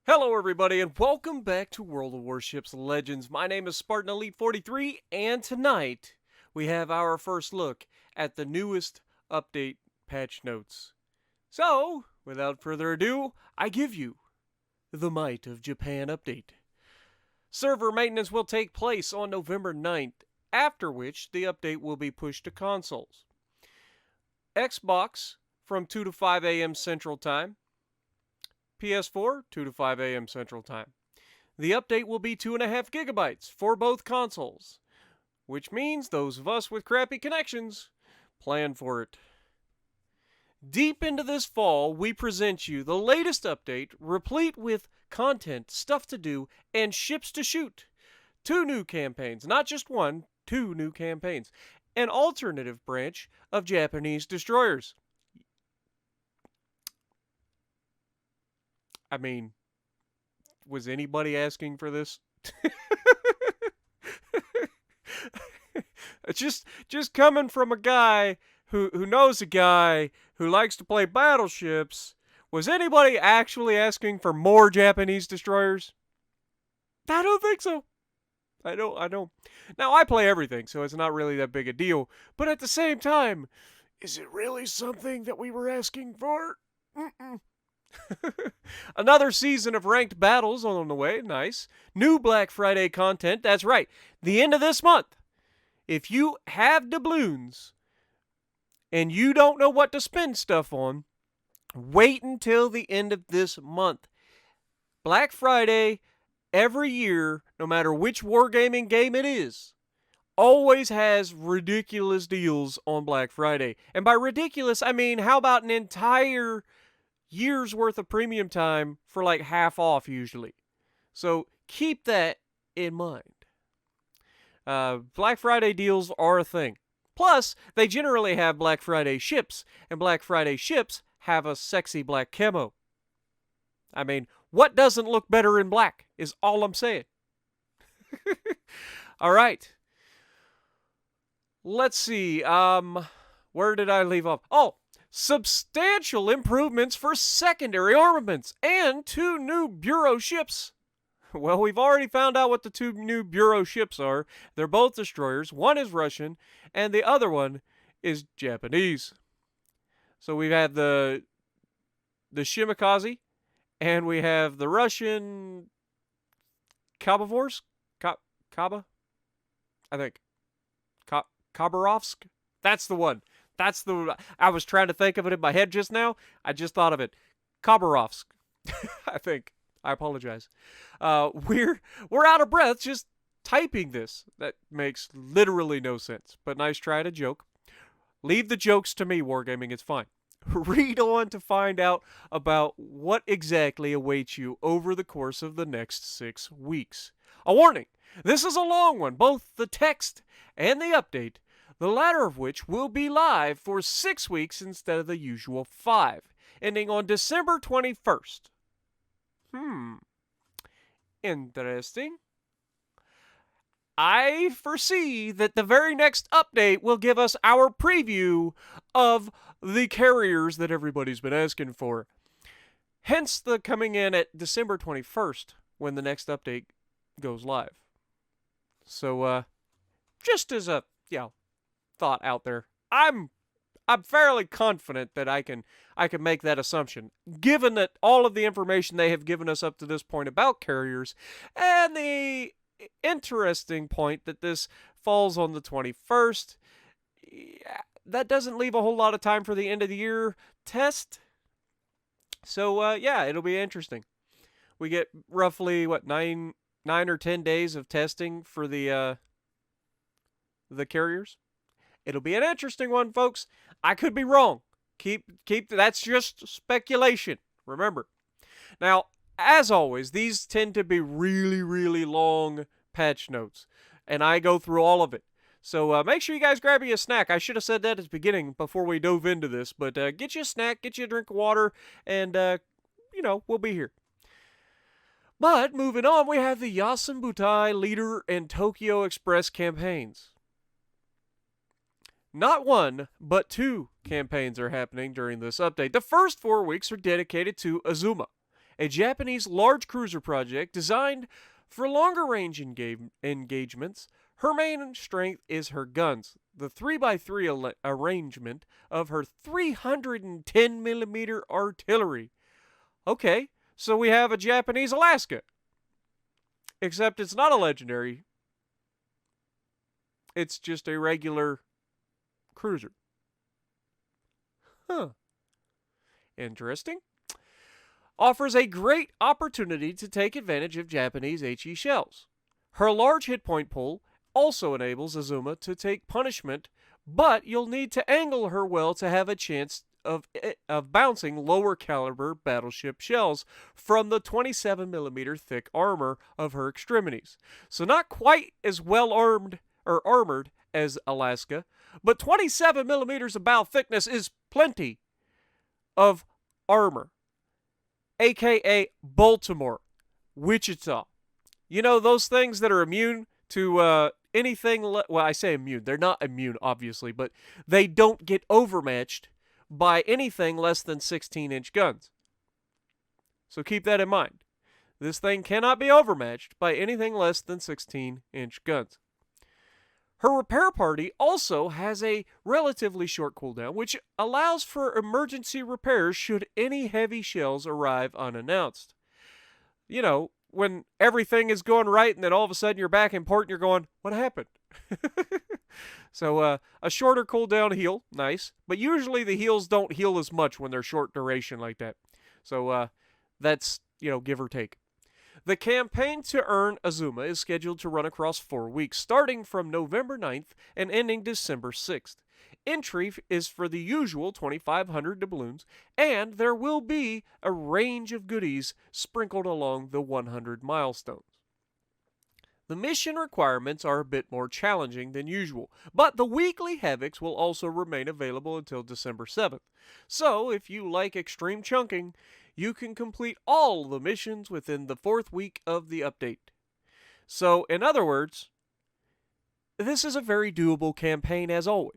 Hello, everybody, and welcome back to World of Warships Legends. My name is Spartan Elite 43, and tonight we have our first look at the newest update patch notes. So, without further ado, I give you the Might of Japan update. Server maintenance will take place on November 9th, after which the update will be pushed to consoles. Xbox from 2 to 5 a.m. Central Time. PS4, 2 to 5 a.m. Central Time. The update will be 2.5 gigabytes for both consoles, which means those of us with crappy connections plan for it. Deep into this fall, we present you the latest update, replete with content, stuff to do, and ships to shoot. 2 new campaigns, not just one, 2 new campaigns. An alternative branch of Japanese destroyers. I mean, was anybody asking for this? just coming from a guy who knows a guy who likes to play battleships. Was anybody actually asking for more Japanese destroyers? I don't think so. I don't. Now I play everything, so it's not really that big a deal. But at the same time, is it really something that we were asking for? Mm-mm. Another season of ranked battles on the way. Nice. New Black Friday content. That's right. The end of this month. If you have doubloons and you don't know what to spend stuff on, wait until the end of this month. Black Friday, every year, no matter which wargaming game it is, always has ridiculous deals on Black Friday. And by ridiculous, I mean, how about an entire year's worth of premium time for like half off usually. So keep that in mind. Black Friday deals are a thing. Plus, they generally have Black Friday ships, and Black Friday ships have a sexy black camo. I mean, what doesn't look better in black is all I'm saying. All right. Let's see. Where did I leave off? Oh, substantial improvements for secondary armaments and 2 new Bureau ships. Well, we've already found out what the 2 new Bureau ships are. They're both destroyers. One is Russian, and the other one is Japanese. So we've had the Shimakaze, and we have the Russian Khabarovsk? Kaba? I think. Khabarovsk? That's the one. I was trying to think of it in my head just now. I just thought of it. Khabarovsk. I think. I apologize. We're out of breath just typing this. That makes literally no sense. But nice try at a joke. Leave the jokes to me, Wargaming. It's fine. Read on to find out about what exactly awaits you over the course of the next 6 weeks. A warning. This is a long one, both the text and the update, the latter of which will be live for 6 weeks instead of the usual 5, ending on December 21st. Interesting. I foresee that the very next update will give us our preview of the carriers that everybody's been asking for. Hence the coming in at December 21st when the next update goes live. So, just as a, thought out there, I'm fairly confident that I can make that assumption, given that all of the information they have given us up to this point about carriers, and the interesting point that this falls on the 21st. That doesn't leave a whole lot of time for the end of the year test. So, it'll be interesting. We get roughly, 9 or 10 days of testing for the carriers. It'll be an interesting one, folks. I could be wrong. Keep that's just speculation. Remember. Now, as always, these tend to be really, really long patch notes, and I go through all of it. So make sure you guys grab you a snack. I should have said that at the beginning before we dove into this, but get you a snack, get you a drink of water, and we'll be here. But moving on, we have the Yasenbutai Leader and Tokyo Express campaigns. Not one, but 2 campaigns are happening during this update. The first 4 weeks are dedicated to Azuma, a Japanese large cruiser project designed for longer range engagements. Her main strength is her guns. The 3x3 arrangement of her 310mm artillery. Okay, so we have a Japanese Alaska. Except it's not a legendary. It's just a regular cruiser. Huh. Interesting. Offers a great opportunity to take advantage of Japanese HE shells. Her large hit point pool also enables Azuma to take punishment, but you'll need to angle her well to have a chance of bouncing lower caliber battleship shells from the 27mm thick armor of her extremities. So not quite as well armored as Alaska, but 27mm of bow thickness is plenty of armor, aka Baltimore, Wichita. You know, those things that are immune to anything. Well, I say immune. They're not immune, obviously, but they don't get overmatched by anything less than 16-inch guns. So keep that in mind. This thing cannot be overmatched by anything less than 16-inch guns. Her repair party also has a relatively short cooldown, which allows for emergency repairs should any heavy shells arrive unannounced. You know, when everything is going right and then all of a sudden you're back in port and you're going, what happened? So a shorter cooldown heal, nice. But usually the heals don't heal as much when they're short duration like that. So that's, give or take. The campaign to earn Azuma is scheduled to run across 4 weeks, starting from November 9th and ending December 6th. Entry is for the usual 2,500 doubloons, and there will be a range of goodies sprinkled along the 100 milestones. The mission requirements are a bit more challenging than usual, but the weekly Havocs will also remain available until December 7th. So, if you like extreme chunking, you can complete all the missions within the 4th week of the update. So, in other words, this is a very doable campaign as always.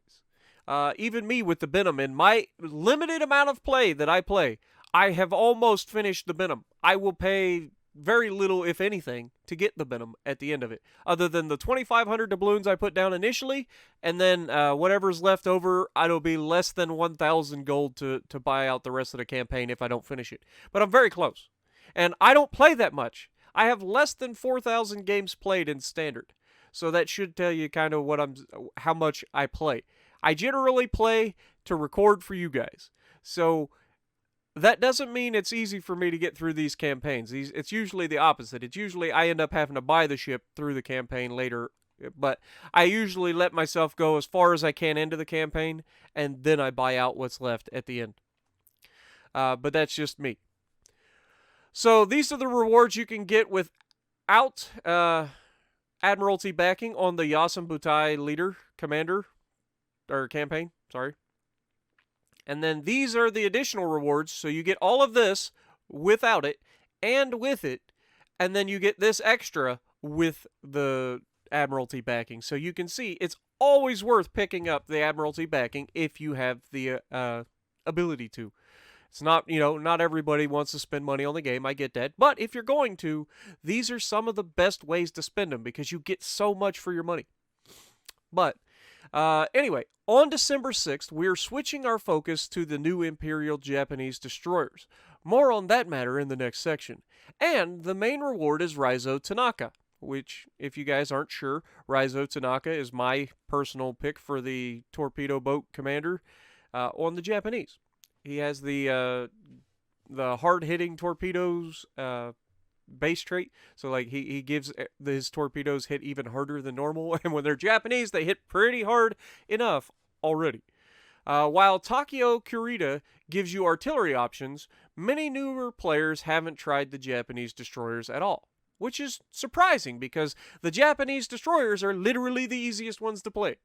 Even me with the Benham, in my limited amount of play that I play, I have almost finished the Benham. I will pay very little, if anything, to get the Benham at the end of it, other than the 2,500 doubloons I put down initially, and then whatever's left over, it'll be less than 1,000 gold to buy out the rest of the campaign if I don't finish it. But I'm very close, and I don't play that much. I have less than 4,000 games played in Standard, so that should tell you kind of how much I play. I generally play to record for you guys, so that doesn't mean it's easy for me to get through these campaigns. It's usually the opposite. It's usually I end up having to buy the ship through the campaign later, but I usually let myself go as far as I can into the campaign, and then I buy out what's left at the end. But that's just me. So these are the rewards you can get without Admiralty backing on the Yasam Butai leader, commander, or campaign, sorry. And then these are the additional rewards, so you get all of this without it and with it, and then you get this extra with the Admiralty backing. So you can see it's always worth picking up the Admiralty backing if you have the ability to. It's not, not everybody wants to spend money on the game, I get that. But if you're going to, these are some of the best ways to spend them because you get so much for your money. But anyway, on December 6th, we're switching our focus to the new Imperial Japanese destroyers. More on that matter in the next section. And the main reward is Raizo Tanaka, which, if you guys aren't sure, Raizo Tanaka is my personal pick for the torpedo boat commander on the Japanese. He has the hard-hitting torpedoes base trait, so like he gives his torpedoes hit even harder than normal, and when they're Japanese they hit pretty hard enough already. While Takeo Kurita gives you artillery options, many newer players haven't tried the Japanese destroyers at all, which is surprising because the Japanese destroyers are literally the easiest ones to play.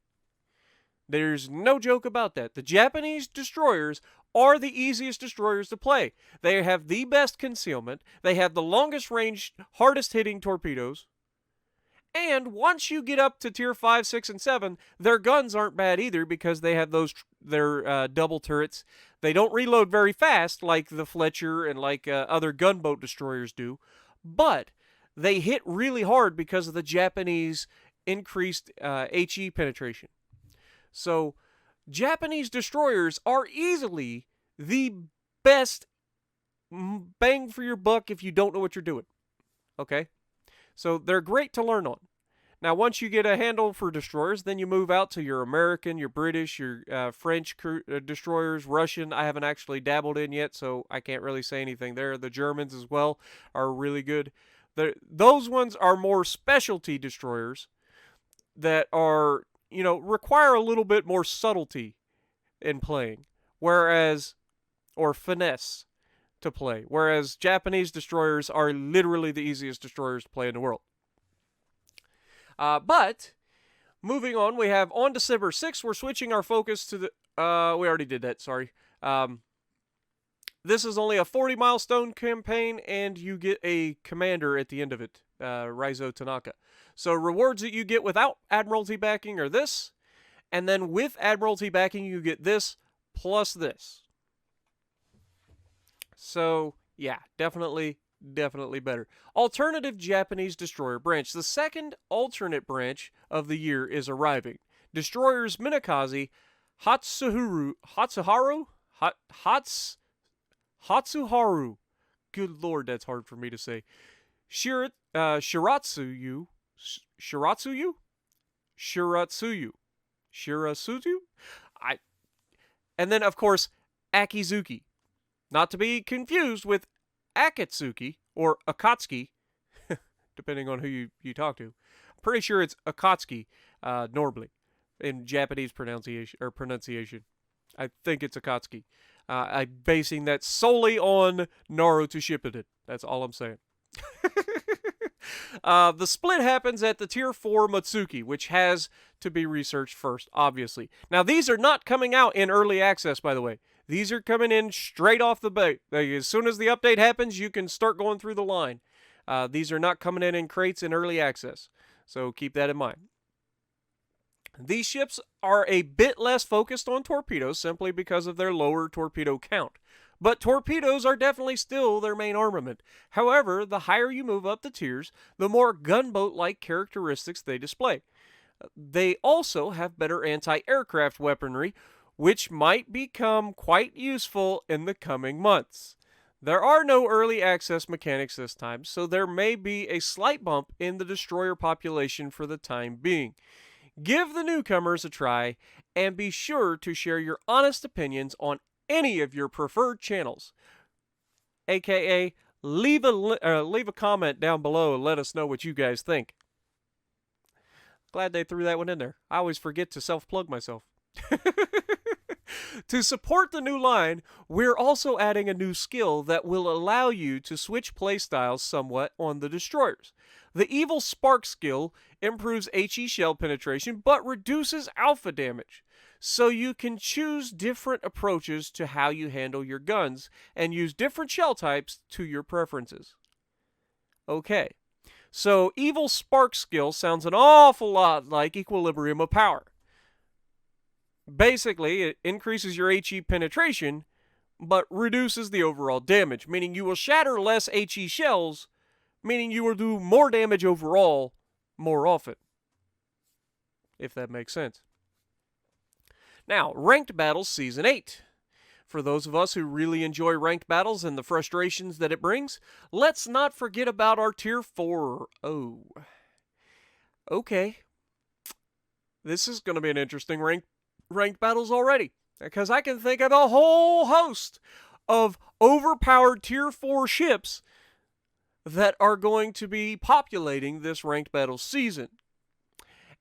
There's no joke about that. The Japanese destroyers are the easiest destroyers to play. They have the best concealment. They have the longest range, hardest hitting torpedoes. And once you get up to tier 5, 6, and 7, their guns aren't bad either because they have their double turrets. They don't reload very fast like the Fletcher and like other gunboat destroyers do, but they hit really hard because of the Japanese increased HE penetration. So Japanese destroyers are easily the best bang for your buck if you don't know what you're doing. Okay? So they're great to learn on. Now, once you get a handle for destroyers, then you move out to your American, your British, your French destroyers, Russian. I haven't actually dabbled in yet, so I can't really say anything there. The Germans as well are really good. Those ones are more specialty destroyers that are, require a little bit more subtlety in playing, or finesse to play, whereas Japanese destroyers are literally the easiest destroyers to play in the world. But moving on, we have on December 6th, we're switching our focus to the. We already did that, sorry. This is only a 40 milestone campaign, and you get a commander at the end of it, Raizo Tanaka. So rewards that you get without Admiralty backing are this, and then with Admiralty backing, you get this plus this. So, yeah, definitely better. Alternative Japanese destroyer branch. The second alternate branch of the year is arriving. Destroyers Minakaze, Hatsuharu? Good lord, that's hard for me to say. Shiratsuyu? And then, of course, Akizuki. Not to be confused with Akatsuki or Akatsuki, depending on who you talk to. I'm pretty sure it's Akatsuki normally in Japanese pronunciation. I think it's Akatsuki. I'm basing that solely on Naruto Shippuden. That's all I'm saying. The split happens at the tier 4 Matsuki, which has to be researched first, obviously. Now, these are not coming out in early access, by the way. These are coming in straight off the bat. As soon as the update happens, you can start going through the line. These are not coming in crates in early access, so keep that in mind. These ships are a bit less focused on torpedoes simply because of their lower torpedo count. But torpedoes are definitely still their main armament. However, the higher you move up the tiers, the more gunboat-like characteristics they display. They also have better anti-aircraft weaponry, which might become quite useful in the coming months. There are no early access mechanics this time, so there may be a slight bump in the destroyer population for the time being. Give the newcomers a try, and be sure to share your honest opinions on any of your preferred channels. AKA, leave a comment down below and let us know what you guys think. Glad they threw that one in there. I always forget to self-plug myself. To support the new line, we're also adding a new skill that will allow you to switch playstyles somewhat on the destroyers. The Evil Spark skill improves HE shell penetration but reduces alpha damage, so you can choose different approaches to how you handle your guns and use different shell types to your preferences. Okay, so Evil Spark skill sounds an awful lot like Equilibrium of Power. Basically, it increases your HE penetration, but reduces the overall damage, meaning you will shatter less HE shells, meaning you will do more damage overall more often. If that makes sense. Now, Ranked Battles Season 8. For those of us who really enjoy ranked battles and the frustrations that it brings, let's not forget about our Tier 4. Oh. Okay. This is going to be an interesting ranked battles already, because I can think of a whole host of overpowered Tier 4 ships that are going to be populating this ranked battles season.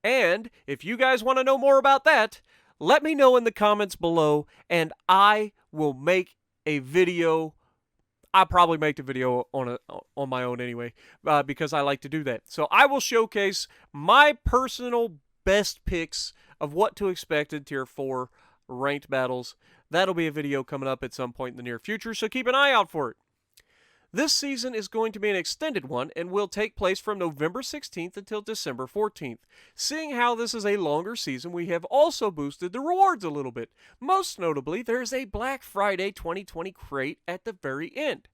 And if you guys want to know more about that, let me know in the comments below, and I will make a video. I'll probably make the video on my own anyway, because I like to do that. So I will showcase my personal best picks of what to expect in Tier 4 ranked battles. That'll be a video coming up at some point in the near future, so keep an eye out for it. This season is going to be an extended one and will take place from November 16th until December 14th. Seeing how this is a longer season, we have also boosted the rewards a little bit. Most notably, there's a Black Friday 2020 crate at the very end.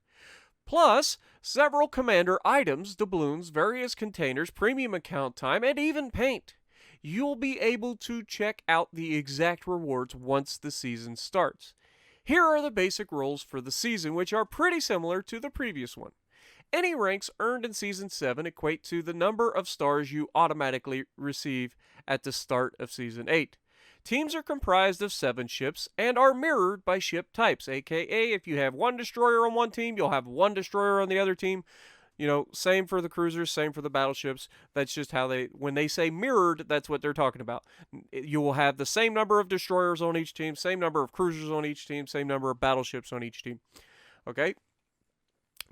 Plus, several commander items, doubloons, various containers, premium account time, and even paint. You'll be able to check out the exact rewards once the season starts. Here are the basic roles for the season, which are pretty similar to the previous one. Any ranks earned in Season 7 equate to the number of stars you automatically receive at the start of Season 8. Teams are comprised of 7 ships and are mirrored by ship types, aka if you have one destroyer on one team, you'll have one destroyer on the other team. Same for the cruisers, same for the battleships. That's just how when they say mirrored, that's what they're talking about. You will have the same number of destroyers on each team, same number of cruisers on each team, same number of battleships on each team. Okay?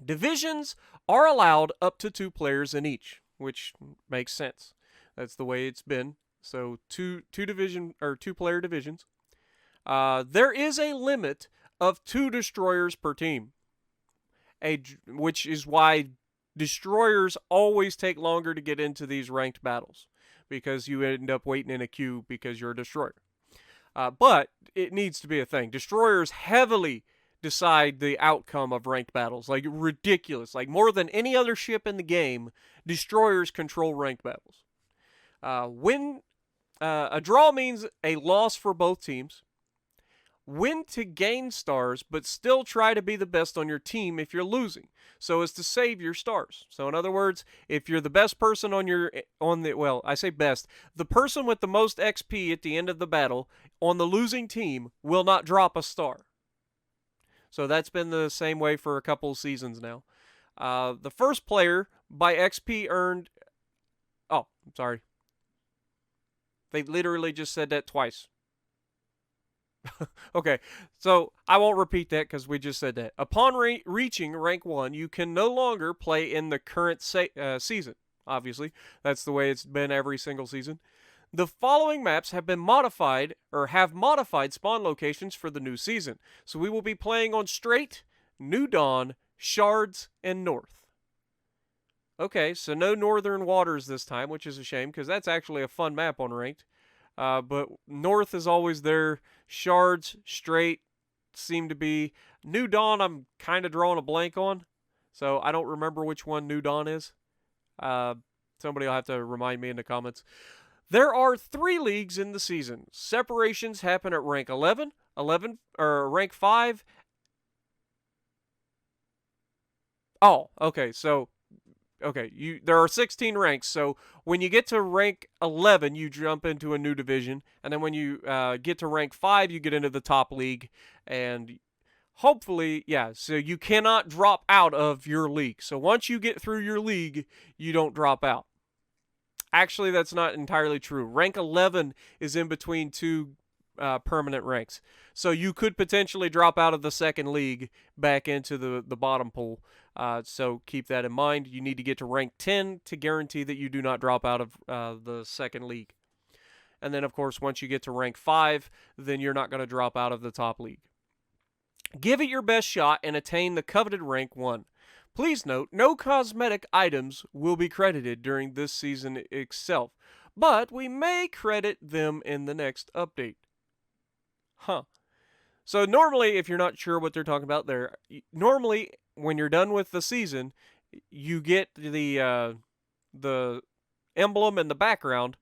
Divisions are allowed up to 2 players in each, which makes sense. That's the way it's been. So two player divisions. There is a limit of 2 destroyers per team, which is why destroyers always take longer to get into these ranked battles, because you end up waiting in a queue because you're a destroyer. But it needs to be a thing. Destroyers heavily decide the outcome of ranked battles, like ridiculous. Like more than any other ship in the game, destroyers control ranked battles. A draw means a loss for both teams. Win to gain stars, but still try to be the best on your team if you're losing, so as to save your stars. So in other words, if you're the best person the person with the most XP at the end of the battle on the losing team will not drop a star. So that's been the same way for a couple of seasons now. The first player by XP earned... Oh, I'm sorry. They literally just said that twice. Okay, so I won't repeat that because we just said that. Upon reaching rank 1, you can no longer play in the current season. Obviously, that's the way it's been every single season. The following maps have been modified, or have modified spawn locations for the new season. So we will be playing on Strait, New Dawn, Shards, and North. Okay, so no Northern Waters this time, which is a shame because that's actually a fun map on Ranked. But North is always there. Shards, Strait seem to be. New Dawn I'm kind of drawing a blank on, so I don't remember which one New Dawn is. Somebody will have to remind me in the comments. There are 3 leagues in the season. Separations happen at rank 11, rank 5. Oh, okay, so... Okay, there are 16 ranks, so when you get to rank 11, you jump into a new division, and then when you get to rank 5, you get into the top league, and hopefully, so you cannot drop out of your league. So once you get through your league, you don't drop out. Actually, that's not entirely true. Rank 11 is in between 2 permanent ranks, so you could potentially drop out of the second league back into the bottom pool. So keep that in mind. You need to get to rank 10 to guarantee that you do not drop out of the second league. And then, of course, once you get to rank 5, then you're not going to drop out of the top league. Give it your best shot and attain the coveted rank 1. Please note, no cosmetic items will be credited during this season itself, but we may credit them in the next update. So normally, if you're not sure what they're talking about there, normally when you're done with the season, you get the emblem and the background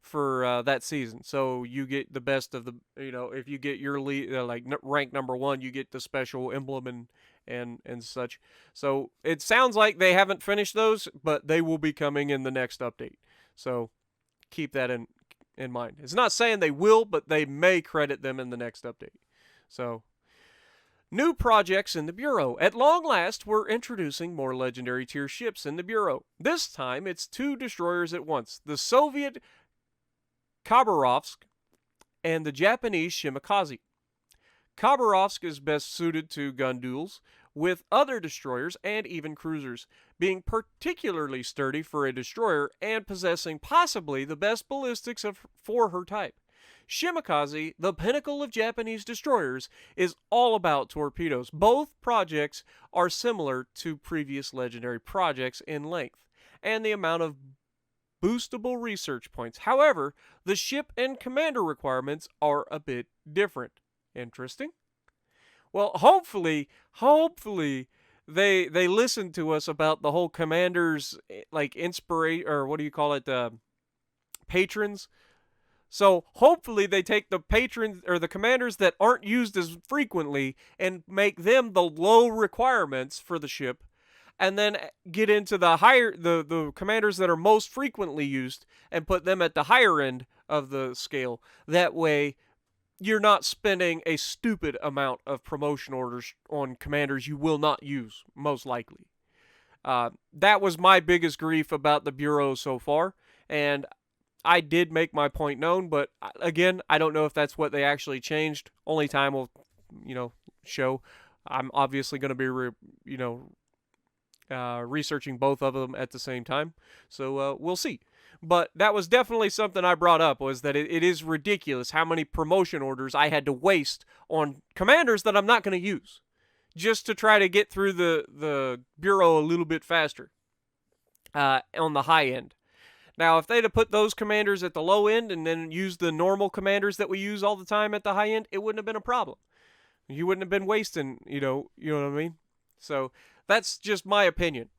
for that season. So you get the best of the, if you get your rank number 1, you get the special emblem and such. So it sounds like they haven't finished those, but they will be coming in the next update. So keep that in mind. It's not saying they will, but they may credit them in the next update. So, new projects in the Bureau. At long last, we're introducing more legendary tier ships in the Bureau. This time, it's 2 destroyers at once. The Soviet Khabarovsk and the Japanese Shimakaze. Khabarovsk is best suited to gun duels with other destroyers and even cruisers, being particularly sturdy for a destroyer and possessing possibly the best ballistics for her type. Shimakaze, the pinnacle of Japanese destroyers, is all about torpedoes. Both projects are similar to previous legendary projects in length and the amount of boostable research points. However, the ship and commander requirements are a bit different. Interesting. Well, hopefully they listen to us about the whole commanders like inspiration, or what do you call it, patrons. So hopefully they take the patrons or the commanders that aren't used as frequently and make them the low requirements for the ship, and then get into the commanders that are most frequently used and put them at the higher end of the scale. That way you're not spending a stupid amount of promotion orders on commanders you will not use, most likely. That was my biggest grief about the Bureau so far, and I did make my point known, but again, I don't know if that's what they actually changed. Only time will, show. I'm obviously going to be, researching both of them at the same time, so we'll see. But that was definitely something I brought up, was that it is ridiculous how many promotion orders I had to waste on commanders that I'm not going to use, just to try to get through the Bureau a little bit faster on the high end. Now, if they'd have put those commanders at the low end and then used the normal commanders that we use all the time at the high end, it wouldn't have been a problem. You wouldn't have been wasting, you know what I mean? So that's just my opinion.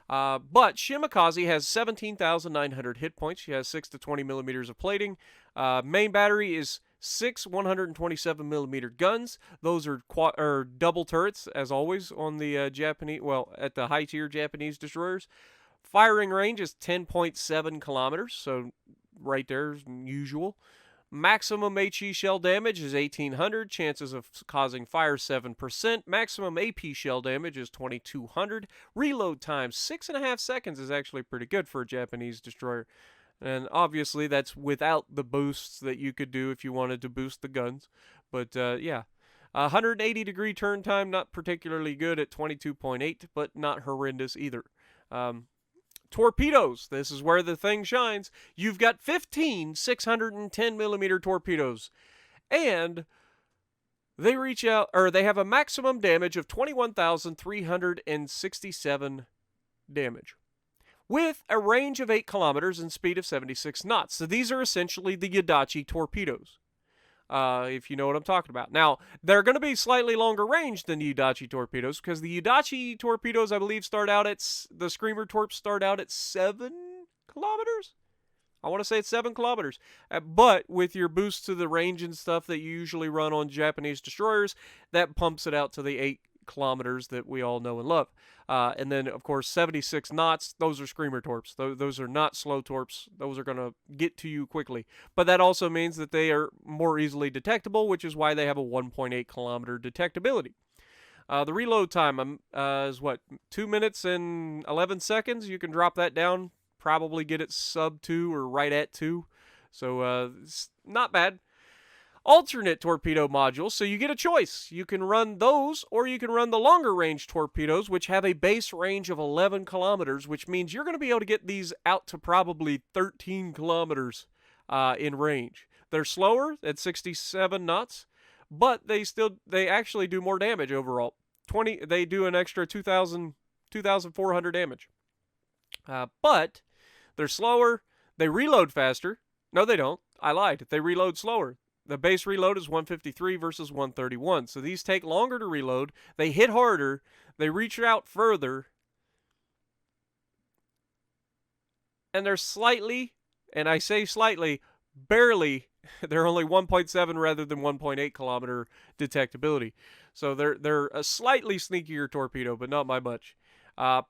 But Shimakaze has 17,900 hit points. She has 6 to 20 millimeters of plating. Main battery is 6 127 millimeter guns. Those are double turrets, as always, on the at the high tier Japanese destroyers. Firing range is 10.7 kilometers, so right there is usual. Maximum HE shell damage is 1,800. Chances of causing fire 7%. Maximum AP shell damage is 2,200. Reload time 6.5 seconds is actually pretty good for a Japanese destroyer. And obviously that's without the boosts that you could do if you wanted to boost the guns. But yeah. 180-degree turn time, not particularly good at 22.8, but not horrendous either. Torpedoes. This is where the thing shines. You've got 15 610 millimeter torpedoes, and they have a maximum damage of 21,367 damage, with a range of 8 kilometers and speed of 76 knots. So these are essentially the Yadachi torpedoes, if you know what I'm talking about. Now, they're going to be slightly longer range than the Yudachi torpedoes, because the Yudachi torpedoes, I believe, the Screamer torps start out at 7 kilometers? I want to say it's 7 kilometers. But with your boost to the range and stuff that you usually run on Japanese destroyers, that pumps it out to the 8 kilometers that we all know and love. And then, of course, 76 knots, those are Screamer torps. Those are not slow torps. Those are going to get to you quickly. But that also means that they are more easily detectable, which is why they have a 1.8 kilometer detectability. The reload time is 2 minutes and 11 seconds. You can drop that down, probably get it sub 2 or right at 2. So it's not bad. Alternate torpedo modules, so you get a choice. You can run those, or you can run the longer range torpedoes, which have a base range of 11 kilometers, which means you're going to be able to get these out to probably 13 kilometers in range. They're slower at 67 knots, but they actually do more damage overall. They do an extra 2,400 damage. But they're slower. They reload faster. No, they don't. I lied. They reload slower. The base reload is 153 versus 131. So these take longer to reload. They hit harder. They reach out further. And they're slightly, and I say slightly, barely, they're only 1.7 rather than 1.8 kilometer detectability. So they're a slightly sneakier torpedo, but not by much.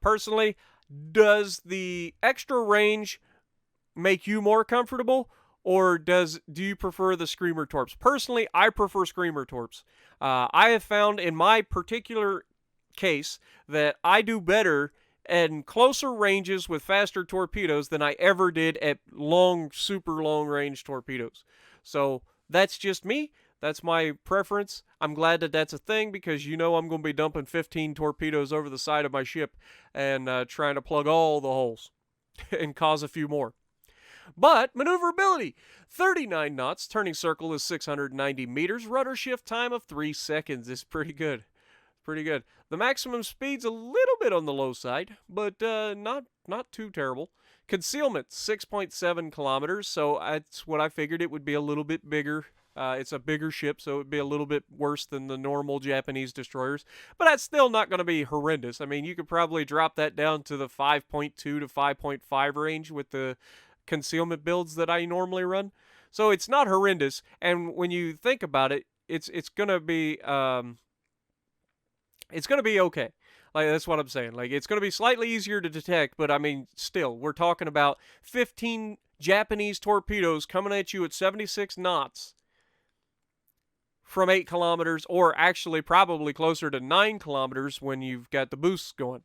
Personally, does the extra range make you more comfortable? Or do you prefer the Screamer torps? Personally, I prefer Screamer torps. I have found in my particular case that I do better in closer ranges with faster torpedoes than I ever did at super long range torpedoes. So that's just me. That's my preference. I'm glad that that's a thing, because I'm going to be dumping 15 torpedoes over the side of my ship and trying to plug all the holes and cause a few more. But maneuverability, 39 knots, turning circle is 690 meters, rudder shift time of 3 seconds is pretty good. Pretty good. The maximum speed's a little bit on the low side, but not too terrible. Concealment, 6.7 kilometers, so that's what I figured it would be a little bit bigger. It's a bigger ship, so it would be a little bit worse than the normal Japanese destroyers, but that's still not going to be horrendous. I mean, you could probably drop that down to the 5.2 to 5.5 range with the concealment builds that I normally run. So it's not horrendous, and when you think about it, it's gonna be okay. Like, that's what I'm saying. Like, it's gonna be slightly easier to detect, but I mean, still, we're talking about 15 Japanese torpedoes coming at you at 76 knots from 8 kilometers, or actually probably closer to 9 kilometers when you've got the boosts going.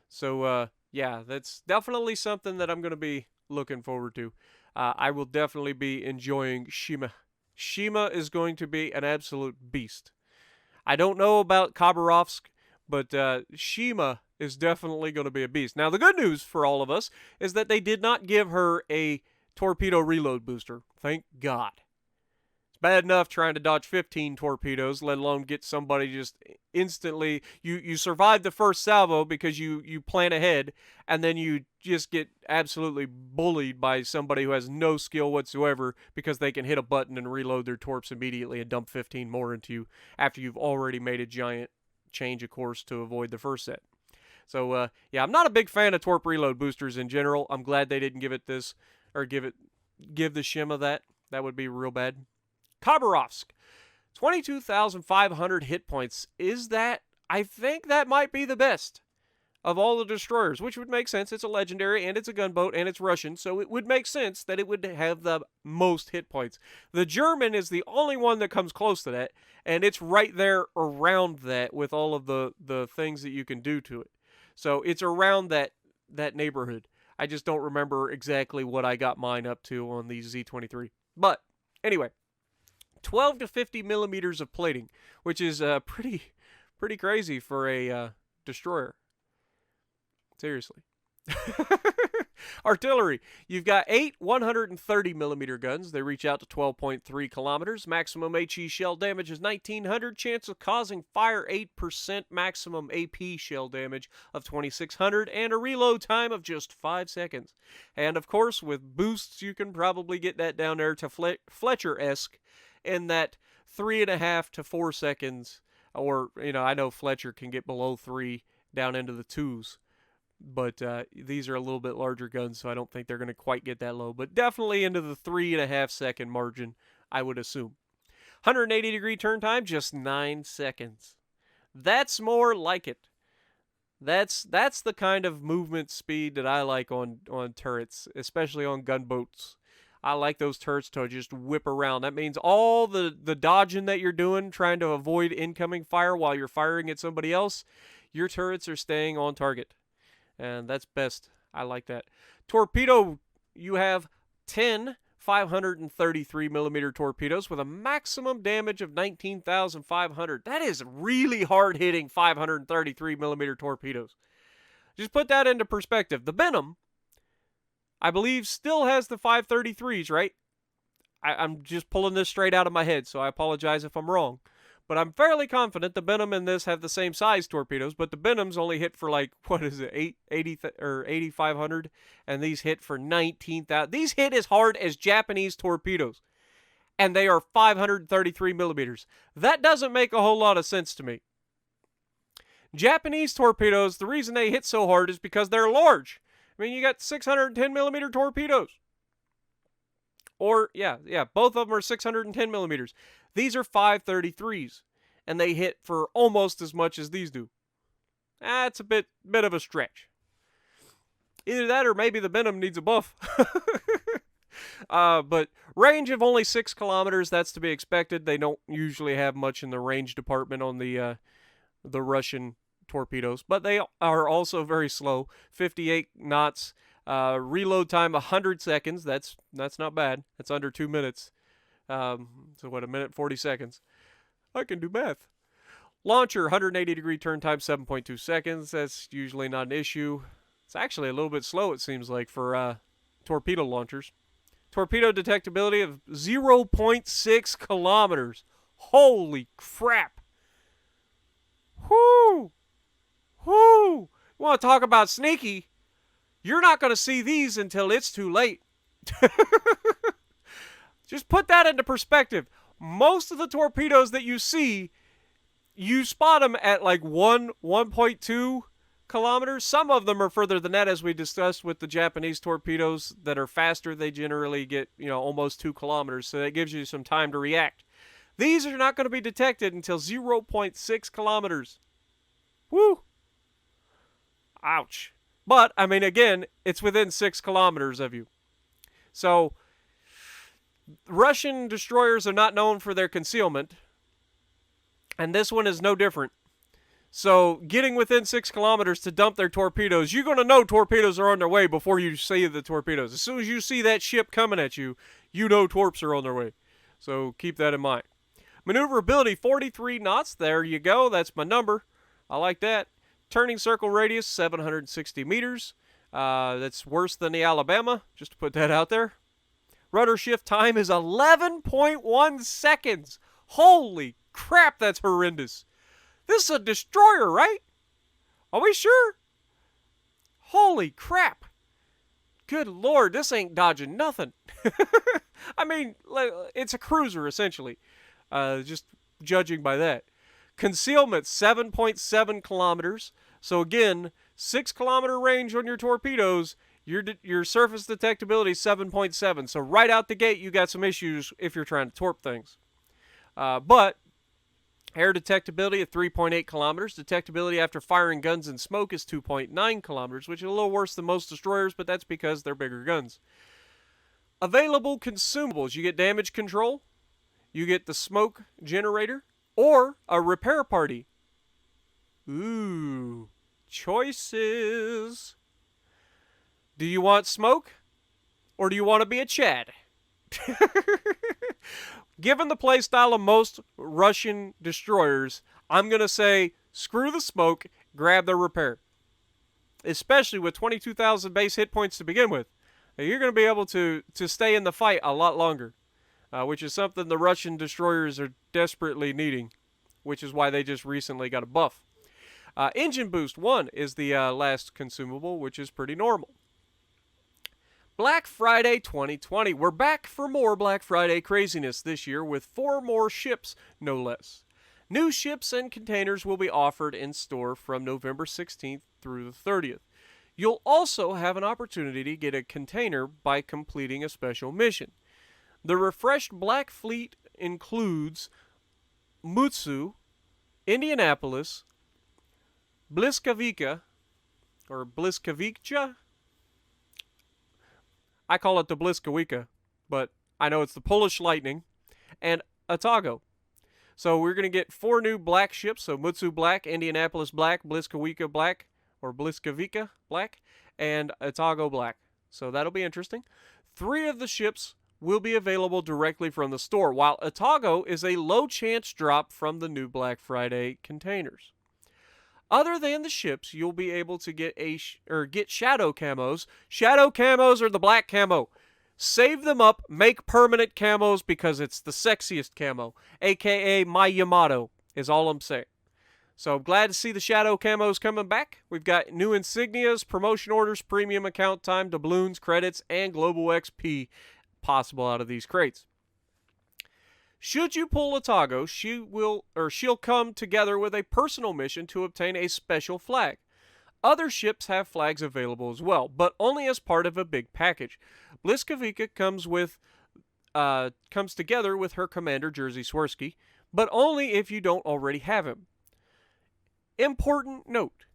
So yeah, that's definitely something that I'm gonna be looking forward to. I will definitely be enjoying Shima. Shima is going to be an absolute beast. I don't know about Khabarovsk, but Shima is definitely going to be a beast. Now, the good news for all of us is that they did not give her a torpedo reload booster. Thank God. Bad enough trying to dodge 15 torpedoes, let alone get somebody just instantly. You survive the first salvo because you plan ahead, and then you just get absolutely bullied by somebody who has no skill whatsoever because they can hit a button and reload their torps immediately and dump 15 more into you after you've already made a giant change of course to avoid the first set. So yeah, I'm not a big fan of torp reload boosters in general. I'm glad they didn't give it this, or give the Shima that. That would be real bad. Khabarovsk, 22,500 hit points. I think that might be the best of all the destroyers, which would make sense. It's a legendary, and it's a gunboat, and it's Russian, so it would make sense that it would have the most hit points. The German is the only one that comes close to that, and it's right there around that with all of the things that you can do to it. So it's around that neighborhood. I just don't remember exactly what I got mine up to on the Z-23. But anyway, 12 to 50 millimeters of plating, which is pretty crazy for a destroyer. Seriously. Artillery. You've got 8 130 millimeter guns. They reach out to 12.3 kilometers. Maximum HE shell damage is 1900. Chance of causing fire 8%. Maximum AP shell damage of 2600. And a reload time of just 5 seconds. And of course, with boosts, you can probably get that down there to Fletcher-esque in that 3.5 to 4 seconds. Or, I know Fletcher can get below 3 down into the 2s. But these are a little bit larger guns, so I don't think they're going to quite get that low. But definitely into the 3.5 second margin, I would assume. 180-degree turn time, just 9 seconds. That's more like it. That's the kind of movement speed that I like on turrets, especially on gunboats. I like those turrets to just whip around. That means all the dodging that you're doing, trying to avoid incoming fire while you're firing at somebody else, your turrets are staying on target. And that's best. I like that. Torpedo, you have 10 533 millimeter torpedoes with a maximum damage of 19,500. That is really hard hitting 533 millimeter torpedoes. Just put that into perspective. The Benham, I believe, still has the 533s, right? I'm just pulling this straight out of my head, so I apologize if I'm wrong. But I'm fairly confident the Benham and this have the same size torpedoes, but the Benhams only hit for 8,500, and these hit for 19,000. These hit as hard as Japanese torpedoes, and they are 533 millimeters. That doesn't make a whole lot of sense to me. Japanese torpedoes, the reason they hit so hard is because they're large. I mean, you got 610 millimeter torpedoes. Or, yeah, both of them are 610 millimeters. These are 533s, and they hit for almost as much as these do. That's a bit of a stretch. Either that or maybe the Benham needs a buff. But range of only 6 kilometers, that's to be expected. They don't usually have much in the range department on the Russian torpedoes, but they are also very slow. 58 knots. Reload time 100 seconds. That's not bad. That's under 2 minutes. So what, 1 minute 40 seconds? I can do math. Launcher, 180-degree turn time, 7.2 seconds. That's usually not an issue. It's actually a little bit slow, it seems like, for torpedo launchers. Torpedo detectability of 0.6 kilometers. Holy crap. Whoo! Whoo! You want to talk about sneaky? You're not going to see these until it's too late. Just put that into perspective. Most of the torpedoes that you see, you spot them at like 1.2 kilometers. Some of them are further than that, as we discussed with the Japanese torpedoes that are faster. They generally get, almost 2 kilometers, so that gives you some time to react. These are not going to be detected until 0.6 kilometers. Woo! Ouch. But, I mean, again, it's within 6 kilometers of you. So, Russian destroyers are not known for their concealment, and this one is no different. So, getting within 6 kilometers to dump their torpedoes, you're going to know torpedoes are on their way before you see the torpedoes. As soon as you see that ship coming at you, you know torps are on their way. So, keep that in mind. Maneuverability, 43 knots. There you go. That's my number. I like that. Turning circle radius, 760 meters. That's worse than the Alabama, just to put that out there. Rudder shift time is 11.1 seconds. Holy crap, that's horrendous. This is a destroyer, right? Are we sure? Holy crap. Good Lord, this ain't dodging nothing. I mean, it's a cruiser, essentially. Just judging by that. Concealment, 7.7 kilometers. So again, 6 kilometer range on your torpedoes. Your surface detectability is 7.7. So right out the gate, you got some issues if you're trying to torp things. But air detectability of 3.8 kilometers. Detectability after firing guns and smoke is 2.9 kilometers, which is a little worse than most destroyers, but that's because they're bigger guns. Available consumables. You get damage control. You get the smoke generator. Or a repair party. Ooh. Choices. Do you want smoke? Or do you want to be a Chad? Given the playstyle of most Russian destroyers, I'm going to say screw the smoke, grab the repair. Especially with 22,000 base hit points to begin with. You're going to be able to stay in the fight a lot longer. Which is something the Russian destroyers are desperately needing. Which is why they just recently got a buff. Engine boost 1 is the last consumable, which is pretty normal. Black Friday 2020. We're back for more Black Friday craziness this year with 4 more ships, no less. New ships and containers will be offered in store from November 16th through the 30th. You'll also have an opportunity to get a container by completing a special mission. The refreshed Black Fleet includes Mutsu, Indianapolis, Bliskavica, or Bliskavica. I call it the Bliskawica, but I know it's the Polish Lightning, and Atago. So we're going to get 4 new black ships, so Mutsu Black, Indianapolis Black, Bliskawica Black, or Bliskavica Black, and Atago Black. So that'll be interesting. 3 of the ships will be available directly from the store, while Atago is a low chance drop from the new Black Friday containers. Other than the ships, you'll be able to get get shadow camos. Shadow camos are the black camo. Save them up, make permanent camos because it's the sexiest camo, aka my Yamato, is all I'm saying. So I'm glad to see the shadow camos coming back. We've got new insignias, promotion orders, premium account time, doubloons, credits, and global XP possible out of these crates. Should you pull Atago, she'll come together with a personal mission to obtain a special flag. Other ships have flags available as well, but only as part of a big package. Bliskavica comes together with her commander Jerzy Swirsky, but only if you don't already have him. Important note: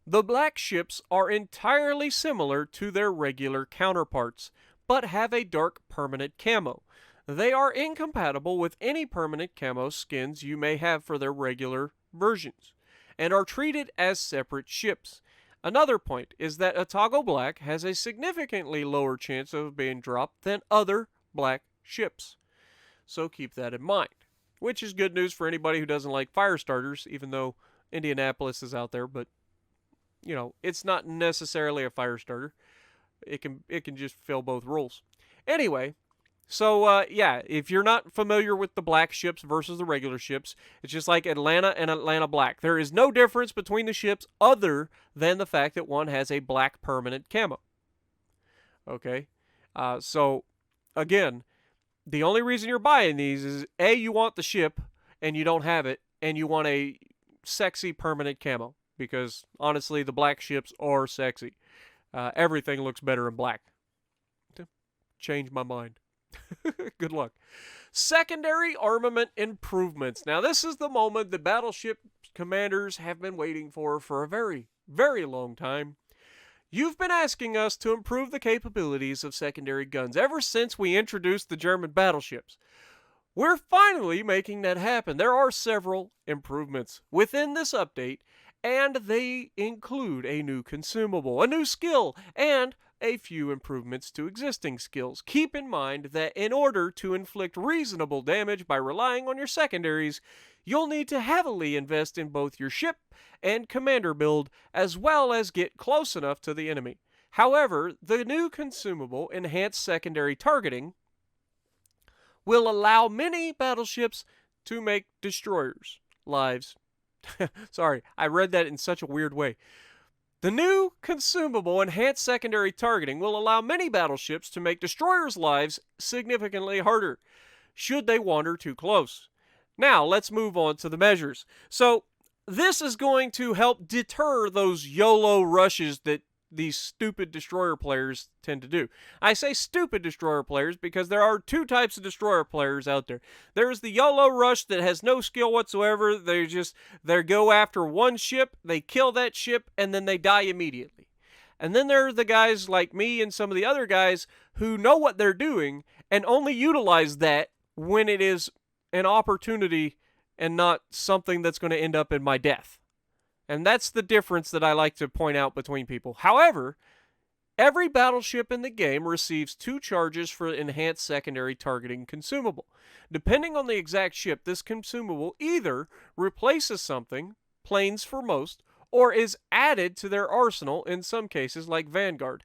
the black ships are entirely similar to their regular counterparts, but have a dark permanent camo. They are incompatible with any permanent camo skins you may have for their regular versions, and are treated as separate ships. Another point is that Atago Black has a significantly lower chance of being dropped than other black ships. So keep that in mind, which is good news for anybody who doesn't like fire starters, even though Indianapolis is out there, but it's not necessarily a fire starter. It can just fill both roles. Anyway, So, yeah, if you're not familiar with the black ships versus the regular ships, it's just like Atlanta and Atlanta Black. There is no difference between the ships other than the fact that one has a black permanent camo. Okay? So, again, the only reason you're buying these is A, you want the ship and you don't have it, and you want a sexy permanent camo. Because, honestly, the black ships are sexy. Everything looks better in black. Change my mind. Good luck. Secondary armament improvements. Now, this is the moment the battleship commanders have been waiting for a very, very long time. You've been asking us to improve the capabilities of secondary guns ever since we introduced the German battleships. We're finally making that happen. There are several improvements within this update, and they include a new consumable, a new skill, and a few improvements to existing skills. Keep in mind that in order to inflict reasonable damage by relying on your secondaries, you'll need to heavily invest in both your ship and commander build, as well as get close enough to the enemy. However, the new consumable, Enhanced Secondary Targeting, will allow many battleships to make destroyers' lives. Sorry, I read that in such a weird way. The new consumable Enhanced Secondary Targeting will allow many battleships to make destroyers' lives significantly harder, should they wander too close. Now, let's move on to the measures. So, this is going to help deter those YOLO rushes that these stupid destroyer players tend to do. I say stupid destroyer players because there are two types of destroyer players out there. There's the YOLO rush that has no skill whatsoever. They go after one ship, they kill that ship, and then they die immediately. And then there are the guys like me and some of the other guys who know what they're doing and only utilize that when it is an opportunity and not something that's going to end up in my death. And that's the difference that I like to point out between people. However, every battleship in the game receives 2 charges for Enhanced Secondary Targeting consumable. Depending on the exact ship, this consumable either replaces something, planes for most, or is added to their arsenal in some cases like Vanguard.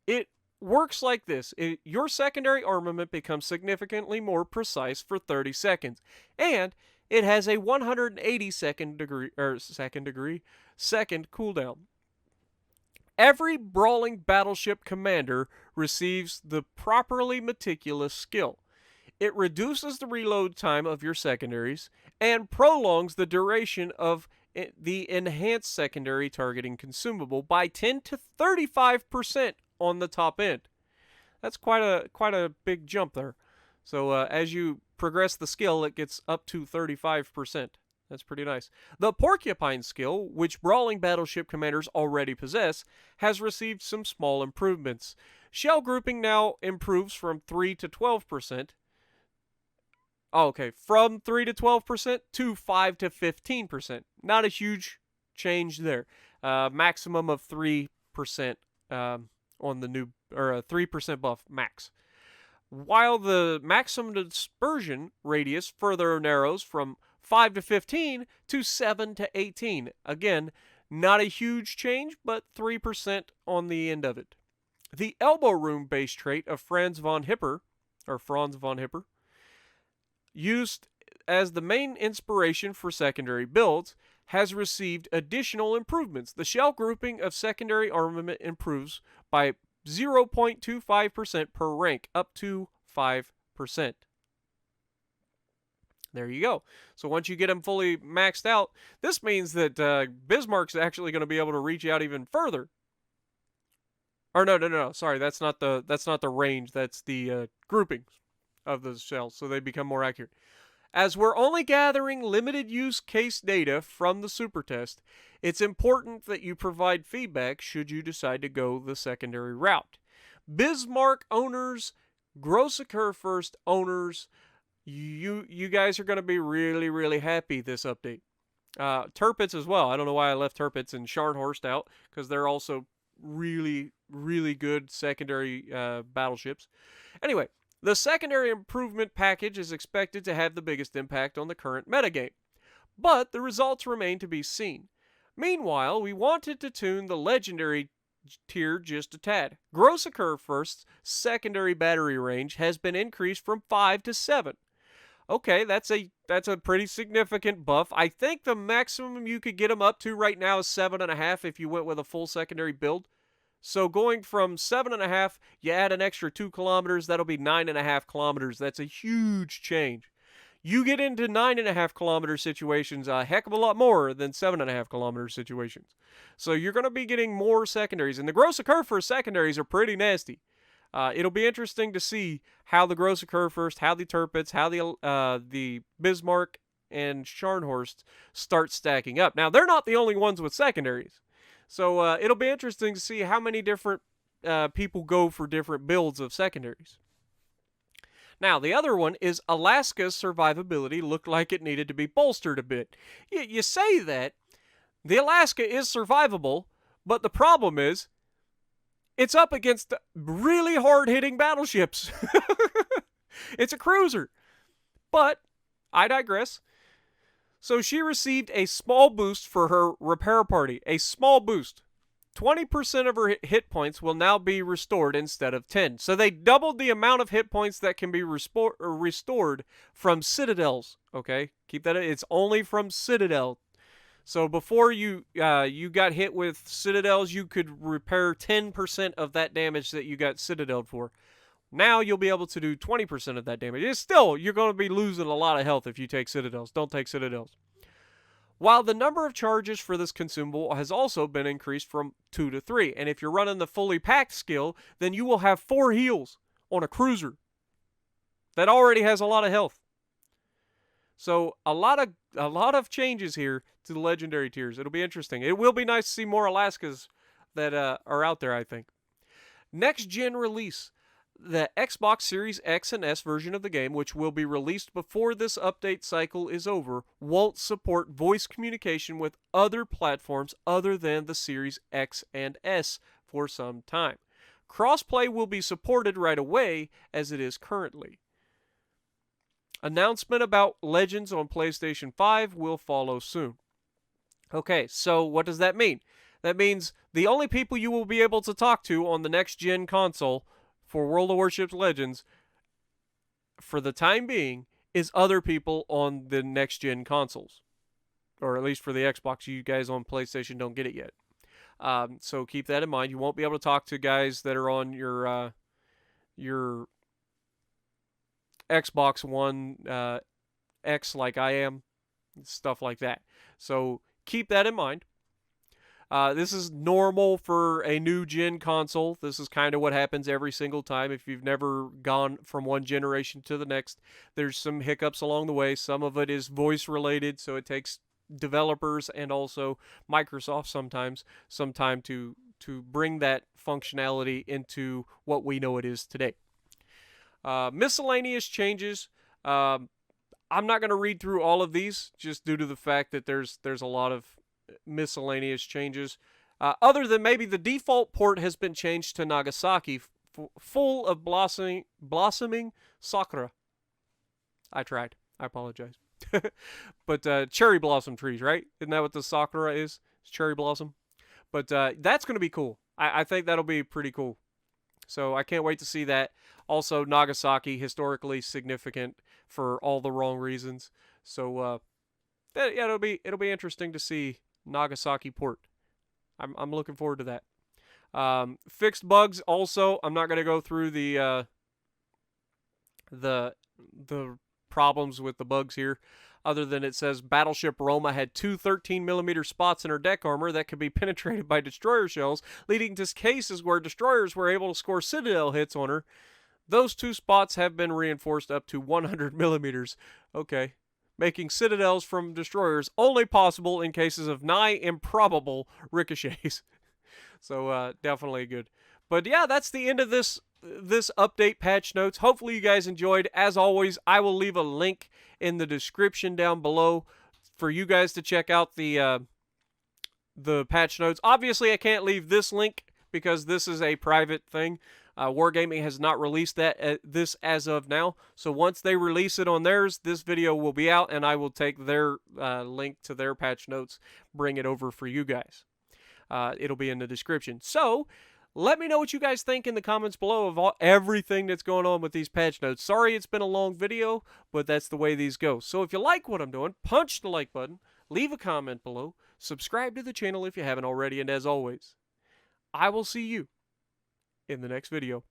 It works like this. Your secondary armament becomes significantly more precise for 30 seconds. And it has a 180 second cooldown. Every brawling battleship commander receives the properly meticulous skill. It reduces the reload time of your secondaries and prolongs the duration of the Enhanced Secondary Targeting consumable by 10 to 35% on the top end. That's quite a big jump there. So as you progress the skill, it gets up to 35%. That's pretty nice. The Porcupine skill, which brawling battleship commanders already possess, has received some small improvements. Shell grouping now improves from 3 to 12%. From 3 to 12% to 5 to 15%. Not a huge change there. Maximum of 3% on the new, or a 3% buff max. While the maximum dispersion radius further narrows from 5 to 15 to 7 to 18. Again, not a huge change, but 3% on the end of it. The elbow room base trait of Franz von Hipper, used as the main inspiration for secondary builds, has received additional improvements. The shell grouping of secondary armament improves by 0.25% per rank, up to 5%. There you go. So once you get them fully maxed out, this means that Bismarck's actually going to be able to reach out even further. Or no. Sorry, that's not the range. That's the groupings of the shells, so they become more accurate. As we're only gathering limited use case data from the super test, it's important that you provide feedback should you decide to go the secondary route. Bismarck owners, Grossiker first owners, you guys are going to be really, really happy this update. Tirpitz as well. I don't know why I left Tirpitz and Scharnhorst out, because they're also really, really good secondary battleships. Anyway, the secondary improvement package is expected to have the biggest impact on the current metagame, but the results remain to be seen. Meanwhile, we wanted to tune the legendary tier just a tad. Gross occur first, secondary battery range has been increased from 5 to 7. Okay, that's a pretty significant buff. I think the maximum you could get them up to right now is 7.5 if you went with a full secondary build. So going from 7.5, you add an extra 2 kilometers, that'll be 9.5 kilometers. That's a huge change. You get into 9.5 kilometer situations a heck of a lot more than 7.5 kilometer situations. So you're going to be getting more secondaries. And the gross occur first secondaries are pretty nasty. It'll be interesting to see how the gross occur first, how the Tirpitz, how the Bismarck and Scharnhorst start stacking up. Now, they're not the only ones with secondaries. So it'll be interesting to see how many different people go for different builds of secondaries. Now, the other one is Alaska's survivability looked like it needed to be bolstered a bit. You say that. The Alaska is survivable, but the problem is it's up against really hard-hitting battleships. It's a cruiser. But I digress. So she received a small boost for her repair party. A small boost. 20% of her hit points will now be restored instead of 10. So they doubled the amount of hit points that can be restored from citadels. Okay? Keep that. It's only from citadel. So before you got hit with citadels, you could repair 10% of that damage that you got citadeled for. Now you'll be able to do 20% of that damage. It's still, you're going to be losing a lot of health if you take citadels. Don't take citadels. While the number of charges for this consumable has also been increased from 2 to 3. And if you're running the fully packed skill, then you will have 4 heals on a cruiser that already has a lot of health. So a lot of changes here to the legendary tiers. It'll be interesting. It will be nice to see more Alaskas that are out there, I think. Next gen release. The Xbox Series X and S version of the game, which will be released before this update cycle is over, won't support voice communication with other platforms other than the Series X and S for some time. Crossplay will be supported right away as it is currently. Announcement about Legends on PlayStation 5 will follow soon. Okay, so what does that mean? That means the only people you will be able to talk to on the next gen console for World of Warships Legends, for the time being, is other people on the next-gen consoles. Or at least for the Xbox. You guys on PlayStation don't get it yet. So keep that in mind. You won't be able to talk to guys that are on your Xbox One X like I am. Stuff like that. So keep that in mind. This is normal for a new gen console. This is kind of what happens every single time. If you've never gone from one generation to the next, there's some hiccups along the way. Some of it is voice related, so it takes developers and also Microsoft sometimes some time to bring that functionality into what we know it is today. Miscellaneous changes. I'm not going to read through all of these just due to the fact that there's a lot of miscellaneous changes. Other than maybe the default port has been changed to Nagasaki, full of blossoming sakura. I tried. I apologize. But cherry blossom trees, right? Isn't that what the sakura is? It's cherry blossom. But that's going to be cool. I think that'll be pretty cool. So I can't wait to see that. Also, Nagasaki, historically significant for all the wrong reasons. So yeah, it'll be interesting to see Nagasaki port. I'm looking forward to that. Fixed bugs also. I'm not going to go through the problems with the bugs here, other than it says Battleship Roma had 2 13mm spots in her deck armor that could be penetrated by destroyer shells, leading to cases where destroyers were able to score citadel hits on her. Those 2 spots have been reinforced up to 100mm. Okay. Making citadels from destroyers only possible in cases of nigh improbable ricochets. So definitely good. But yeah, that's the end of this update patch notes. Hopefully you guys enjoyed. As always, I will leave a link in the description down below for you guys to check out the patch notes. Obviously, I can't leave this link because this is a private thing. Wargaming has not released this as of now. So once they release it on theirs, this video will be out, and I will take their link to their patch notes, bring it over for you guys. It'll be in the description. So, let me know what you guys think in the comments below of everything that's going on with these patch notes. Sorry it's been a long video, but that's the way these go. So if you like what I'm doing, punch the like button, leave a comment below, subscribe to the channel if you haven't already, and as always, I will see you in the next video.